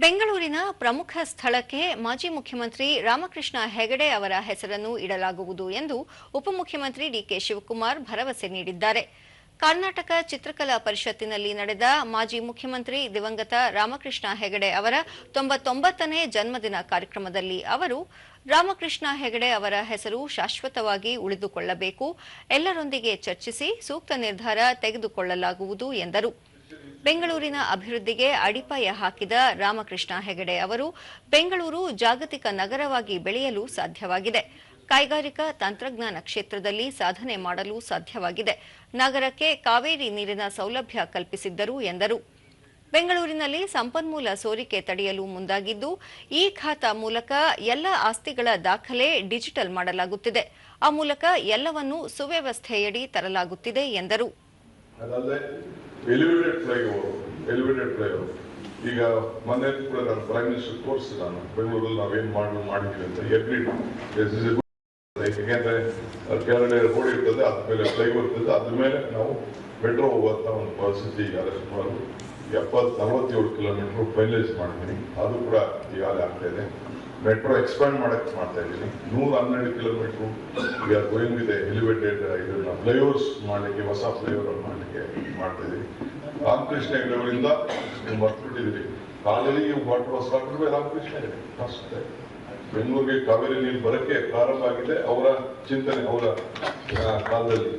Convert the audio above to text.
ಬೆಂಗಳೂರಿನ ಪ್ರಮುಖ ಸ್ಥಳಕ್ಕೆ ಮಾಜಿ ಮುಖ್ಯಮಂತ್ರಿ ರಾಮಕೃಷ್ಣ ಹೆಗಡೆ ಅವರ ಹೆಸರನ್ನು ಇಡಲಾಗುವುದು ಎಂದು ಉಪಮುಖ್ಯಮಂತ್ರಿ ಡಿಕೆ ಶಿವಕುಮಾರ್ ಭರವಸೆ ನೀಡಿದ್ದಾರೆ. ಕರ್ನಾಟಕ ಚಿತ್ರಕಲಾ ಪರಿಷತ್ತಿನಲ್ಲಿ ನಡೆದ ಮಾಜಿ ಮುಖ್ಯಮಂತ್ರಿ ದಿವಂಗತ ರಾಮಕೃಷ್ಣ ಹೆಗಡೆ ಅವರ 99ನೇ ಜನ್ಮದಿನ ಕಾರ್ಯಕ್ರಮದಲ್ಲಿ ಅವರು ರಾಮಕೃಷ್ಣ ಹೆಗಡೆ ಅವರ ಹೆಸರು ಶಾಶ್ವತವಾಗಿ ಉಳಿದುಕೊಳ್ಳಬೇಕು, ಎಲ್ಲರೊಂದಿಗೆ ಚರ್ಚಿಸಿ ಸೂಕ್ತ ನಿರ್ಧಾರ ತೆಗೆದುಕೊಳ್ಳಲಾಗುವುದು ಎಂದರು. ಬೆಂಗಳೂರಿನ ಅಭಿವೃದ್ಧಿಗೆ ಅಡಿಪಾಯ ಹಾಕಿದ ರಾಮಕೃಷ್ಣ ಹೆಗಡೆ ಅವರು ಬೆಂಗಳೂರು ಜಾಗತಿಕ ನಗರವಾಗಿ ಬೆಳೆಯಲು ಸಾಧ್ಯವಾಗಿದೆ. ಕೈಗಾರಿಕಾ ತಂತ್ರಜ್ಞಾನ ಕ್ಷೇತ್ರದಲ್ಲಿ ಸಾಧನೆ ಮಾಡಲು ಸಾಧ್ಯವಾಗಿದೆ. ನಗರಕ್ಕೆ ಕಾವೇರಿ ನೀರಿನ ಸೌಲಭ್ಯ ಕಲ್ಪಿಸಿದ್ದರು ಎಂದರು. ಬೆಂಗಳೂರಿನಲ್ಲಿ ಸಂಪನ್ಮೂಲ ಸೋರಿಕೆ ತಡೆಯಲು ಮುಂದಾಗಿದ್ದು, ಈ ಖಾತಾ ಮೂಲಕ ಎಲ್ಲ ಆಸ್ತಿಗಳ ದಾಖಲೆ ಡಿಜಿಟಲ್ ಮಾಡಲಾಗುತ್ತಿದೆ. ಆ ಮೂಲಕ ಎಲ್ಲವನ್ನೂ ಸುವ್ಯವಸ್ಥೆಯಡಿ ತರಲಾಗುತ್ತಿದೆ ಎಂದರು. ಎಲಿವೇಟೆಡ್ ಫ್ಲೈಓವರ್ ಈಗ ಮೊನ್ನೆ ಕೂಡ ನಾನು ಪ್ರೈಮ್ ಮಿನಿಸ್ಟರ್ ತೋರಿಸಿದ ನಾನು ಬೆಂಗಳೂರಲ್ಲಿ ನಾವೇನು ಮಾಡಿದ್ವಿ ಅಂತ ಯಾಕೆಂದ್ರೆ ಕೆಳಗಡೆ ರೋಡ್ ಇರ್ತದೆ, ಅದ್ರ ಮೇಲೆ ಫ್ಲೈಓವರ್ ಇರ್ತದೆ, ಅದ್ರ ಮೇಲೆ ನಾವು ಮೆಟ್ರೋ ಹೋಗುವಂತ ಒಂದು ಪರಿಸ್ಥಿತಿ ಈಗಾಗಲೇ ಸುಮಾರು 47 ಕಿಲೋಮೀಟರ್ ಫೈನಲೈಸ್ ಮಾಡಿದ್ದೀನಿ. ಅದು ಕೂಡ ಈಗಾಗಲೇ ಆಗ್ತಾ ಇದೆ. ಮೆಟ್ರೋ ಎಕ್ಸ್ಪ್ಯಾಂಡ್ ಮಾಡಕ್ಕೆ ಮಾಡ್ತಾ ಇದ್ದೀನಿ. 112 kilometre we are going with elevated ಇದನ್ನ ಫ್ಲೈಓವರ್ಸ್ ಮಾಡಲಿಕ್ಕೆ, ಹೊಸ ಫ್ಲೈಓವರ್ ಮಾಡಲಿಕ್ಕೆ ಮಾಡ್ತಾ ಇದ್ದೀವಿ. ರಾಮಕೃಷ್ಣ ಹೆಗಡೆ ಅವರಿಂದ ಮರ್ತ್ಬಿಟ್ಟಿದ್ದೀವಿ. ಕಾಲೇಜಿಗೆ ವಾಟರ್ ವಾಸ್ ಹಾಕಿದ್ರೆ ರಾಮಕೃಷ್ಣ ಹೆಗಡೆ ಫಸ್ಟ್ ಬೆಂಗಳೂರಿಗೆ ಕಾವೇರಿ ನೀರು ಬರಕ್ಕೆ ಪ್ರಾರಂಭ ಆಗಿದೆ ಅವರ ಚಿಂತನೆ, ಅವರ ಕಾಲದಲ್ಲಿ.